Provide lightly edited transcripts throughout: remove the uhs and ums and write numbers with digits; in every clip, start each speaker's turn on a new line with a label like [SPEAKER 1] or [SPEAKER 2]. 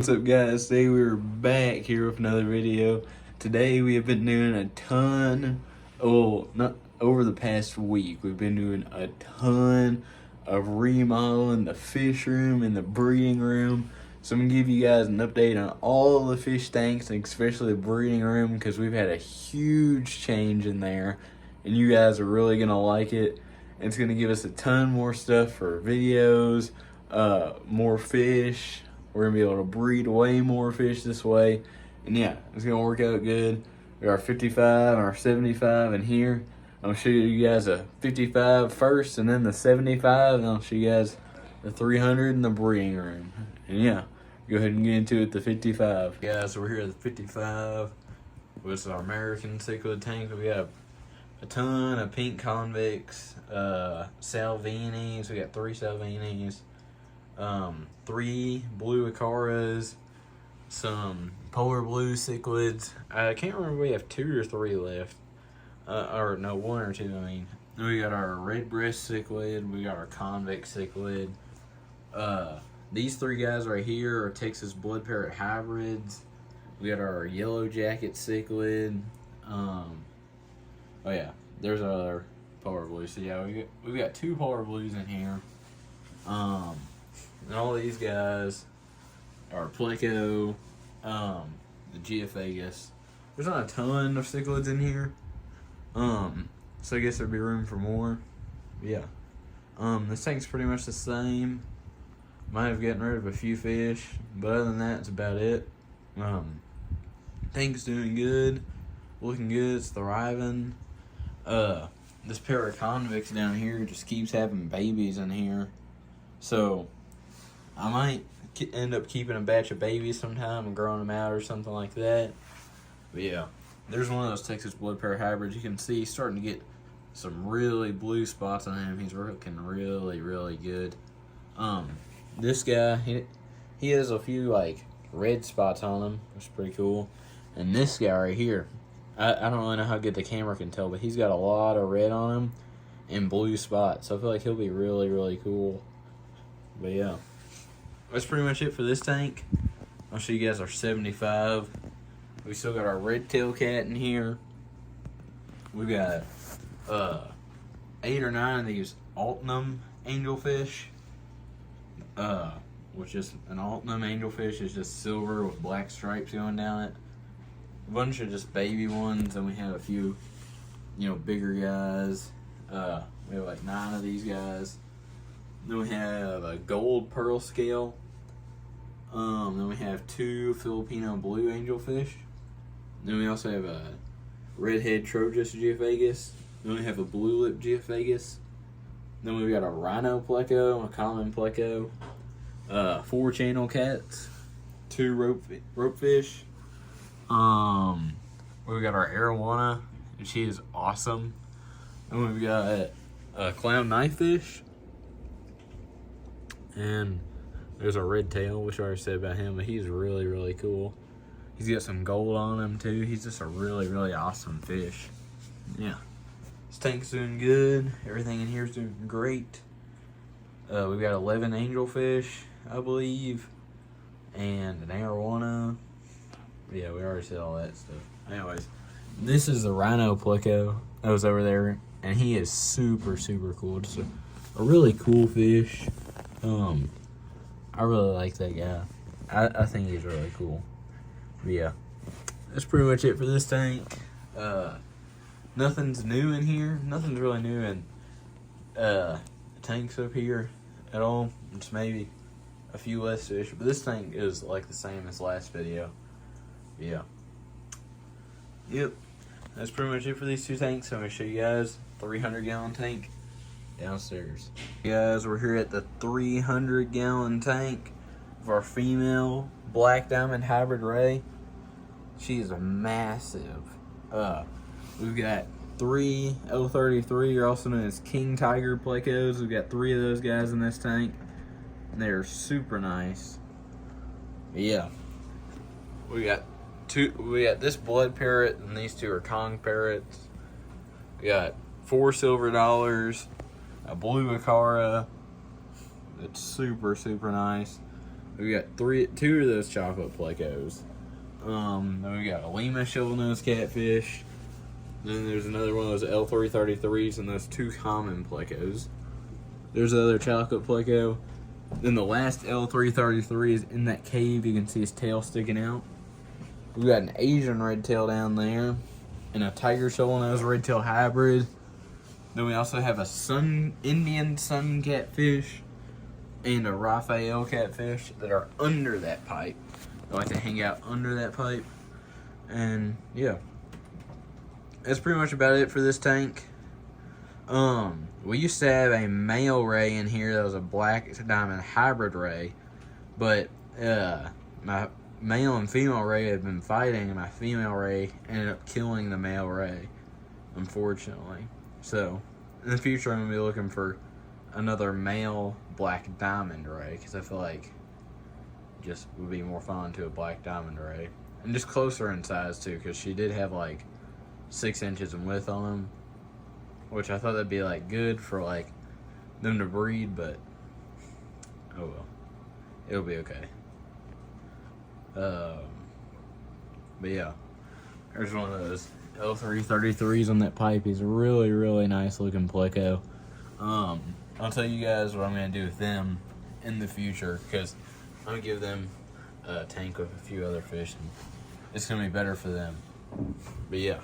[SPEAKER 1] What's up, guys? Today we're back here with another video. Today we have been doing a ton, not over the past week, we've been doing a ton of remodeling the fish room and the breeding room. So I'm gonna give you guys an update on all the fish tanks, and especially the breeding room, because we've had a huge change in there and you guys are really gonna like it. It's gonna give us a ton more stuff for videos, more fish. We're gonna be able to breed way more fish this way. And yeah, it's gonna work out good. We got our 55 and our 75 in here. I'm gonna show you guys a 55 first and then the 75, and I'll show you guys the 300 in the breeding room. And yeah, go ahead and get into it, the 55. Guys, we're here at the 55. This is our American cichlid tank. We got a ton of pink convicts, Salvinis. We got 3 Salvinis. 3 blue Acaras, some polar blue cichlids. I can't remember if we have 2 or 3 left. Or no, 1 or 2, I mean. We got our red breast cichlid, we got our convict cichlid. These 3 guys right here are Texas blood parrot hybrids. We got our yellow jacket cichlid. Oh yeah, there's our other polar blue. So yeah, we got 2 polar blues in here. And all these guys are Pleco, the Geophagus. There's not a ton of cichlids in here. So I guess there'd be room for more. Yeah. This tank's pretty much the same. Might have gotten rid of a few fish, but other than that, it's about it. Tank's doing good, looking good, it's thriving. This pair of convicts down here just keeps having babies in here. So I might end up keeping a batch of babies sometime and growing them out or something like that. But yeah, there's one of those Texas blood parrot hybrids. You can see he's starting to get some really blue spots on him. He's looking really, really good. This guy, he has a few like red spots on him, which is pretty cool. And this guy right here, I don't really know how good the camera can tell, but he's got a lot of red on him and blue spots. So I feel like he'll be really, really cool. But yeah, that's pretty much it for this tank. I'll show you guys our 75. We still got our red tail cat in here. We got 8 or 9 of these Altinum angelfish. Which is an Altinum angelfish is just silver with black stripes going down it. A bunch of just baby ones, and we have a few, bigger guys. We have like 9 of these guys. Then we have a gold pearl scale. Then we have 2 Filipino blue angelfish. Then we also have a redhead Trogus Geophagus. Then we have a blue lip Geophagus. Then we've got a rhino pleco, a common pleco, 4 channel cats, 2 ropefish. We've got our arowana, and she is awesome. And we've got a clown knifefish. And there's a red tail, which I already said about him, but he's really, really cool. He's got some gold on him too. He's just a really, really awesome fish. Yeah. This tank's doing good. Everything in here is doing great. We've got 11 angelfish, I believe, and an arowana. Yeah, we already said all that stuff. Anyways, this is the rhino pleco that was over there, and he is super, super cool. Just a really cool fish. I really like that guy. I think he's really cool. But yeah, that's pretty much it for this tank. Nothing's new in here. Nothing's really new in tanks up here at all. Just maybe a few less fish. But this tank is like the same as last video. Yeah. Yep. That's pretty much it for these 2 tanks. I'm going to show you guys 300-gallon tank downstairs. Guys, we're here at the 300-gallon tank of our female black diamond hybrid ray. She is a massive. We've got 3 033, or also known as King Tiger plecos. We've got 3 of those guys in this tank, and they're super nice. Yeah, we got this blood parrot, and these 2 are Kong parrots. We got 4 silver dollars, a blue Acara, It's super, super nice. We got two of those chocolate plecos. Then we got a Lima shovel-nosed catfish. Then there's another one of those L333s and those two common plecos. There's the other chocolate pleco. Then the last L333 is in that cave. You can see his tail sticking out. We got an Asian redtail down there and a tiger shovel-nosed redtail hybrid. Then we also have a Indian sun catfish and a Raphael catfish that are under that pipe. They like to hang out under that pipe. And yeah, that's pretty much about it for this tank. We used to have a male ray in here that was a black diamond hybrid ray, but my male and female ray had been fighting, and my female ray ended up killing the male ray, unfortunately. So in the future, I'm gonna be looking for another male black diamond ray, because I feel like just would be more fun to a black diamond ray, and just closer in size too, because she did have like 6 inches in width on them, which I thought that'd be like good for like them to breed, but oh well, it'll be okay. But yeah, there's one of those L333s on that pipe. He's a really, really nice looking pleco. I'll tell you guys what I'm gonna do with them in the future, because I'm gonna give them a tank with a few other fish, and it's gonna be better for them. But yeah,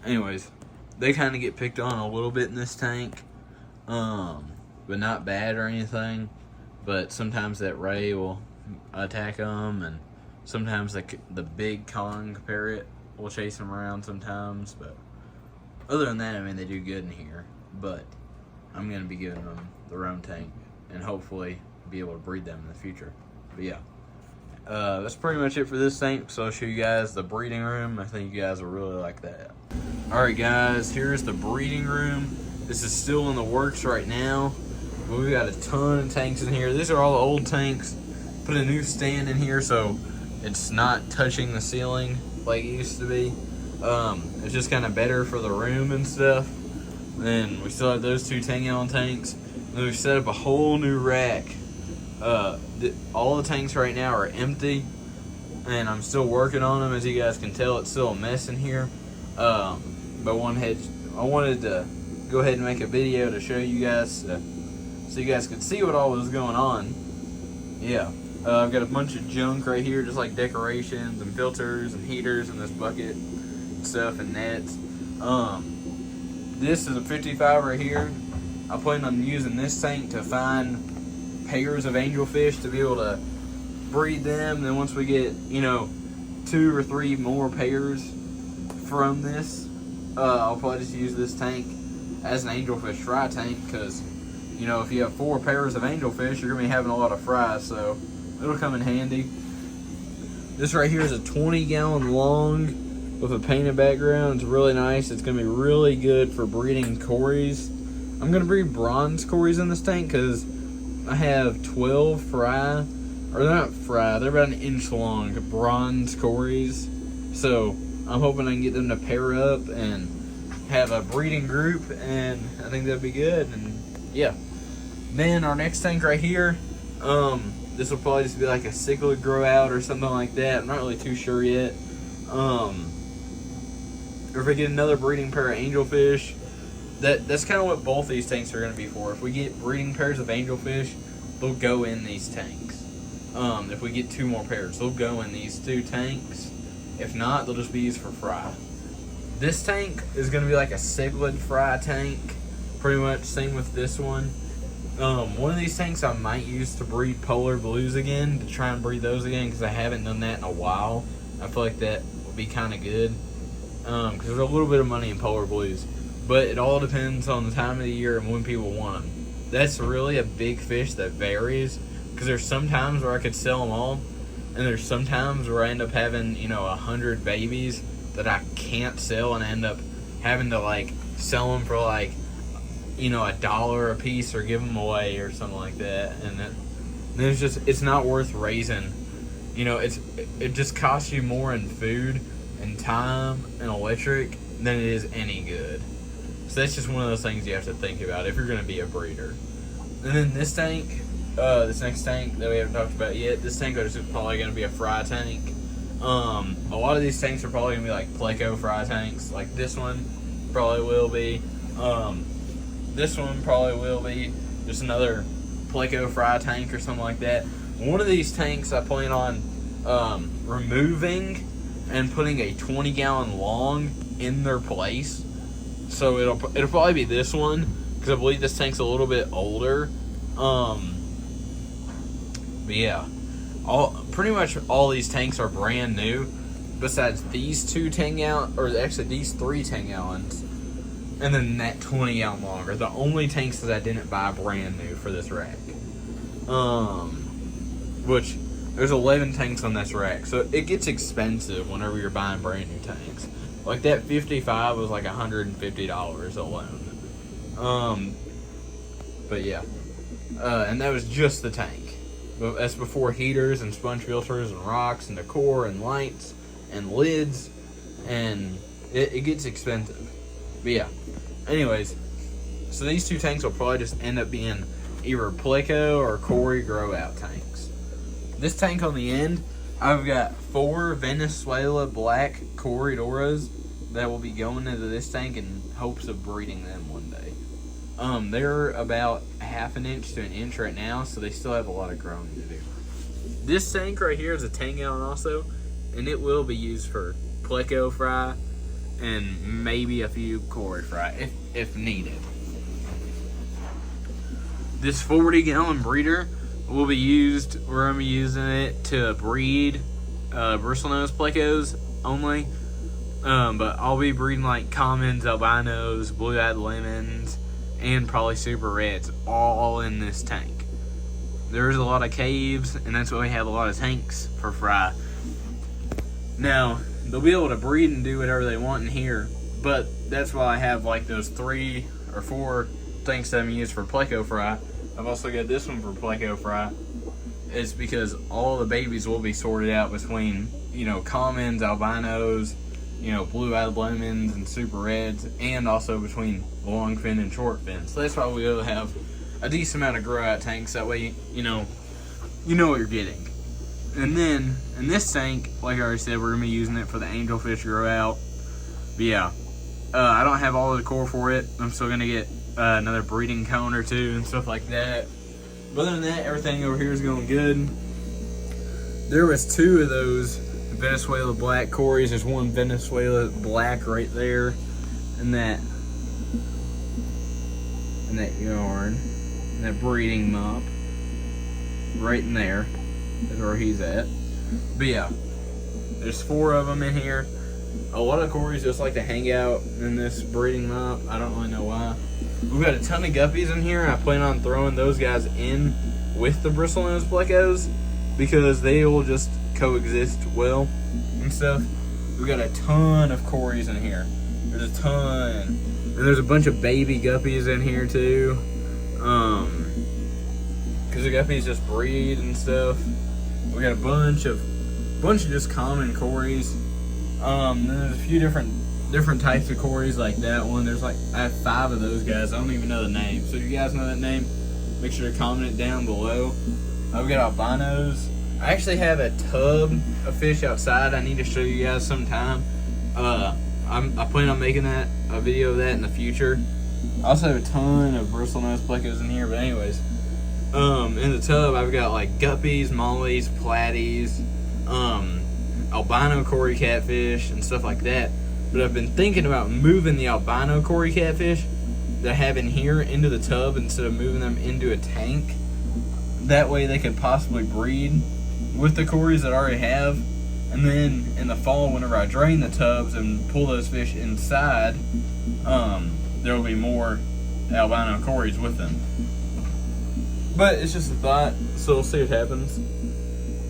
[SPEAKER 1] anyways, they kind of get picked on a little bit in this tank, but not bad or anything. But sometimes that ray will attack them, and sometimes the big Kong parrot will chase them around sometimes. But other than that, I mean, they do good in here. But I'm going to be giving them their own tank and hopefully be able to breed them in the future. But yeah, that's pretty much it for this tank. So I'll show you guys the breeding room. I think you guys will really like that. Alright guys, here's the breeding room. This is still in the works right now. But we've got a ton of tanks in here. These are all the old tanks. Put a new stand in here so it's not touching the ceiling like it used to be. It's just kind of better for the room and stuff. Then we still have those two 10-gallon tanks. Then we've set up a whole new rack. All the tanks right now are empty, and I'm still working on them. As you guys can tell, it's still a mess in here. But I wanted to go ahead and make a video to show you guys, so you guys could see what all was going on. Yeah, I've got a bunch of junk right here, just like decorations and filters and heaters in this bucket and stuff and nets. This is a 55 right here. I plan on using this tank to find pairs of angelfish to be able to breed them. Then once we get, 2 or 3 more pairs from this, I'll probably just use this tank as an angelfish fry tank, because if you have 4 pairs of angelfish, you're gonna be having a lot of fries, so it'll come in handy. This right here is a 20-gallon long with a painted background. It's really nice. It's gonna be really good for breeding cories. I'm gonna breed bronze cories in this tank because I have 12 fry, or they're not fry, they're about 1 inch long bronze cories. So I'm hoping I can get them to pair up and have a breeding group, and I think that'd be good. And yeah, then our next tank right here, this will probably just be like a cichlid grow out or something like that. I'm not really too sure yet. Or if we get another breeding pair of angelfish, that's kind of what both these tanks are going to be for. If we get breeding pairs of angelfish, they'll go in these tanks. If we get 2 more pairs, they'll go in these 2 tanks. If not, they'll just be used for fry. This tank is going to be like a cichlid fry tank, pretty much. Same with this one. One of these tanks I might use to breed polar blues again, to try and breed those again, because I haven't done that in a while. I feel like that would be kind of good, because there's a little bit of money in polar blues, but it all depends on the time of the year and when people want them. That's really a big fish that varies, because there's some times where I could sell them all, and there's some times where I end up having 100 babies that I can't sell, and I end up having to sell them for $1 a piece or give them away or something like that. And then it's not worth raising. It just costs you more in food and time and electric than it is any good. So that's just one of those things you have to think about if you're going to be a breeder. And then this tank, this next tank that we haven't talked about yet. This tank is probably going to be a fry tank. A lot of these tanks are probably going to be like Pleco fry tanks. Like this one probably will be. This one probably will be just another Pleco fry tank or something like that. One of these tanks I plan on removing and putting a 20-gallon long in their place. So it'll probably be this one, because I believe this tank's a little bit older. But yeah, pretty much all these tanks are brand new, besides these 2 10-gallon, or actually these 3 10-gallons, and then that 20-gallon long are the only tanks that I didn't buy brand new for this rack. Which there's 11 tanks on this rack, so it gets expensive whenever you're buying brand new tanks. Like that 55 was like $150 alone. But yeah, and that was just the tank. But that's before heaters and sponge filters and rocks and decor and lights and lids, and it gets expensive. But yeah, anyways, so these 2 tanks will probably just end up being either Pleco or Corey grow out tanks. This tank on the end, I've got 4 Venezuela black Corridoras that will be going into this tank in hopes of breeding them one day. They're about a half an inch to an inch right now, so they still have a lot of growing to do. This tank right here is a 10-gallon also, and it will be used for Pleco fry and maybe a few Corey fry if needed. This 40-gallon breeder will be used, we're going to be using it to breed bristlenose Plecos only. But I'll be breeding like commons, albinos, blue-eyed lemons, and probably super reds, all in this tank. There's a lot of caves, and that's why we have a lot of tanks for fry. Now, they'll be able to breed and do whatever they want in here, but that's why I have like those 3 or 4 tanks that I'm used for Pleco fry. I've also got this one for Pleco fry. It's because all the babies will be sorted out between, commons, albinos, blue-eyed lemons and super reds, and also between long fin and short fin. So that's why we will have a decent amount of grow out tanks. That way, you know what you're getting. And then in this tank, like I already said, we're gonna be using it for the angelfish grow out. But yeah, I don't have all of the core for it. I'm still gonna get another breeding cone or 2 and stuff like that. But other than that, everything over here is going good. There was 2 of those Venezuela black Corys. There's one Venezuela black right there, and that yarn, and that breeding mop right in there is where he's at. But yeah, there's 4 of them in here. A lot of Corys just like to hang out in this breeding mop. I don't really know why. We've got a ton of guppies in here. I plan on throwing those guys in with the bristlenose Plecos because they will just coexist well and stuff. We've got a ton of Corys in here. There's a ton. And there's a bunch of baby guppies in here too. Because the guppies just breed and stuff. We got a bunch of just common Corys. Then there's a few different types of Corys like that one. There's like, I have 5 of those guys. I don't even know the name. So if you guys know that name, make sure to comment it down below. I've got albinos. I actually have a tub of fish outside I need to show you guys sometime. I plan on making a video of that in the future. I also have a ton of bristlenose Plecos in here, but anyways. In the tub I've got like guppies, mollies, platies, albino Cory catfish and stuff like that. But I've been thinking about moving the albino Cory catfish that I have in here into the tub instead of moving them into a tank. That way they could possibly breed with the Corys that I already have. And then in the fall, whenever I drain the tubs and pull those fish inside, there will be more albino Corys with them. But it's just a thought, so we'll see what happens.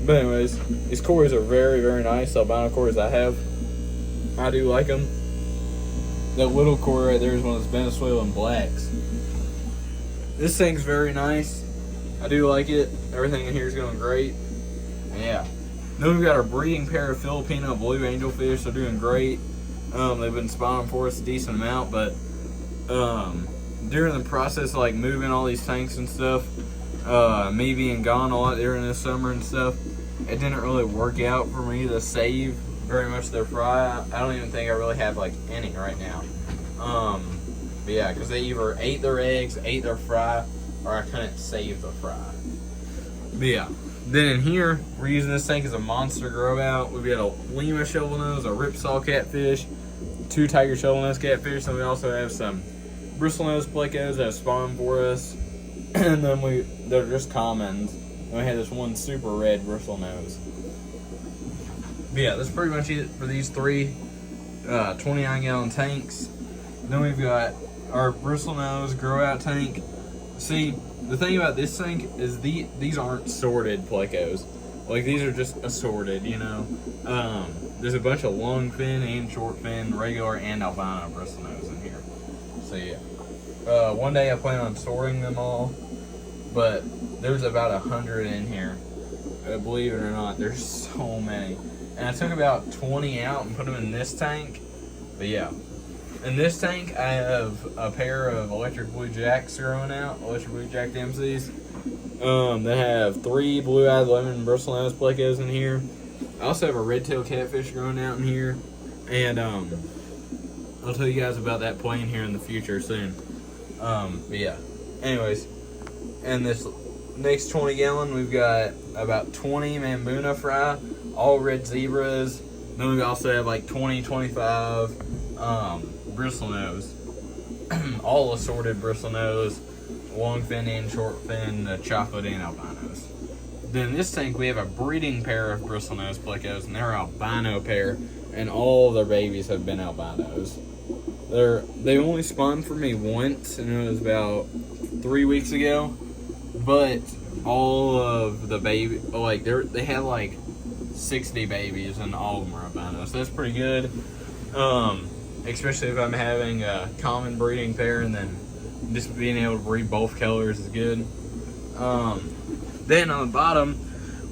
[SPEAKER 1] But anyways, these Corys are very, very nice. The albino Corys I have, I do like them. That little Cory right there is one of those Venezuelan blacks. This thing's very nice. I do like it. Everything in here is going great. And yeah. Then we've got our breeding pair of Filipino blue angelfish. They're doing great. They've been spawning for us a decent amount, but during the process of like moving all these tanks and stuff, me being gone a lot during the summer and stuff, it didn't really work out for me to save very much their fry. I don't even think I really have like any right now. But yeah, because they either ate their eggs, ate their fry, or I couldn't save the fry. But yeah, then in here, we're using this tank as a monster grow out. We've got a Lima shovel nose, a Ripsaw catfish, 2 tiger shovel nose catfish, and we also have some bristlenose plecos that have spawned for us. And then they're just commons. And we had this one super red bristlenose. But yeah, that's pretty much it for these 3 29-gallon tanks. Then we've got our bristlenose grow out tank. See, the thing about this tank is these aren't sorted plecos. Like, these are just assorted, you know. There's a bunch of long fin and short fin, regular and albino bristlenose in here. So yeah. One day I plan on sorting them all, but there's about 100 in here. Believe it or not, there's so many. And I took about 20 out and put them in this tank. But yeah. In this tank, I have a pair of electric blue jacks growing out, electric blue jack MCs. That have 3 blue-eyed lemon bristlenose plecos in here. I also have a red-tailed catfish growing out in here. And I'll tell you guys about that plane here in the future soon. But yeah. Anyways, and this next 20-gallon, we've got about 20 Mambuna fry, all red zebras. Then we also have like 20, 25 bristlenose, all assorted bristlenose, long fin and short fin, chocolate and albinos. Then in this tank we have a breeding pair of bristlenose plecos, and they're albino pair, and all their babies have been albinos. They only spawned for me once, and it was about 3 weeks ago. But all of the baby, like they had like 60 babies, and all of them are albinos. So that's pretty good. Especially if I'm having a common breeding pair, and then just being able to breed both colors is good. Then on the bottom,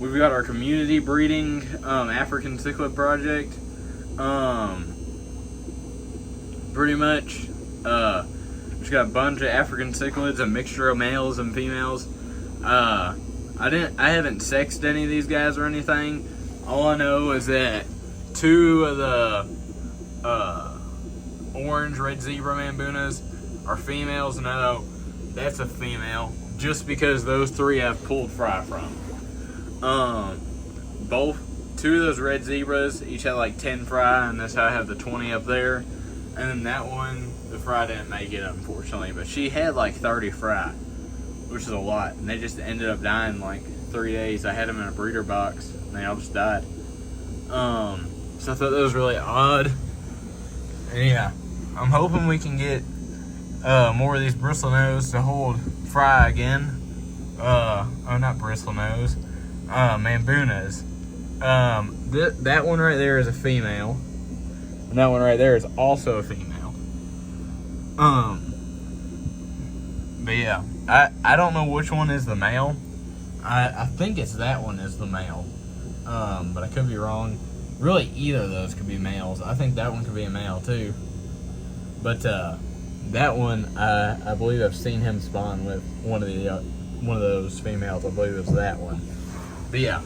[SPEAKER 1] we've got our community breeding African cichlid project. Pretty much, just got a bunch of African cichlids, a mixture of males and females. I haven't sexed any of these guys or anything. All I know is that 2 of the orange red zebra mambunas are females, and I know that's a female just because those 3 I've pulled fry from. 2 of those red zebras each had like 10 fry, and that's how I have the 20 up there. And then that one, the fry didn't make it, unfortunately, but she had like 30 fry, which is a lot, and they just ended up dying in like 3 days. I had them in a breeder box, and they all just died. So I thought that was really odd. And yeah, I'm hoping we can get more of these bristlenose to hold fry again. Not bristlenose, mambunas. That one right there is a female, and that one right there is also a female. But yeah, I don't know which one is the male. I think it's that one is the male, but I could be wrong. Really, either of those could be males. I think that one could be a male too. But that one, I believe I've seen him spawn with one of those females. I believe it was that one. But yeah,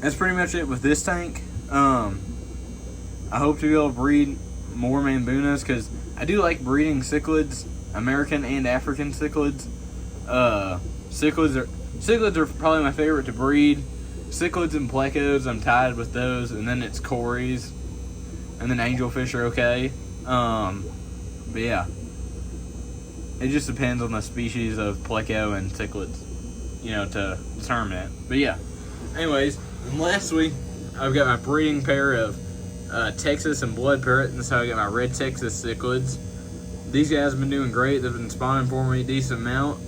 [SPEAKER 1] that's pretty much it with this tank. I hope to be able to breed more mambunas, because I do like breeding cichlids, American and African cichlids. Cichlids are probably my favorite to breed. Cichlids and plecos, I'm tied with those, and then it's cories, and then angelfish are okay. But yeah, it just depends on the species of pleco and cichlids, you know, to determine it. But yeah, anyways, and lastly, I've got my breeding pair of Texas and blood parrot, and that's how I got my red Texas cichlids. These guys have been doing great. They've been spawning for me a decent amount.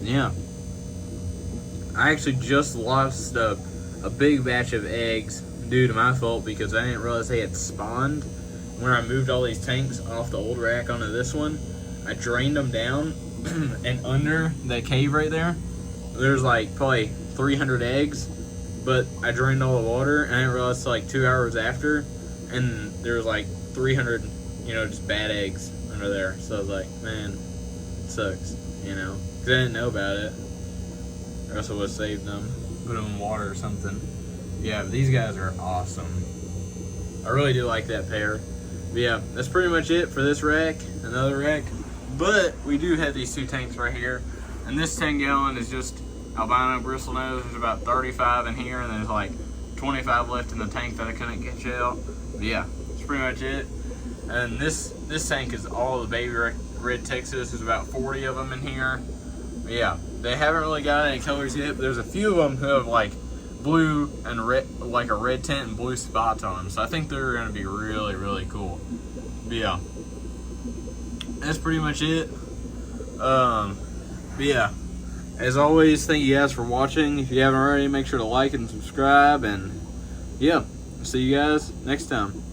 [SPEAKER 1] Yeah. I actually just lost a big batch of eggs due to my fault, because I didn't realize they had spawned. When I moved all these tanks off the old rack onto this one, I drained them down, and under that cave right there, there's like probably 300 eggs, but I drained all the water, and I didn't realize until like 2 hours after, and there was like 300, just bad eggs under there. So I was like, man, it sucks, because I didn't know about it. Or else I would have saved them, put them in water or something. Yeah, but these guys are awesome. I really do like that pair. But yeah, that's pretty much it for this rack, another rack. But we do have these 2 tanks right here. And this 10 gallon is just albino bristlenose. There's about 35 in here, and there's like 25 left in the tank that I couldn't get out. But yeah, that's pretty much it. And this tank is all the baby red Texas. There's about 40 of them in here. But yeah, they haven't really got any colors yet, but there's a few of them who have like blue and red, like a red tint and blue spots on them. So I think they're gonna be really, really cool. But yeah, that's pretty much it. But yeah, as always, thank you guys for watching. If you haven't already, make sure to like and subscribe. And yeah, see you guys next time.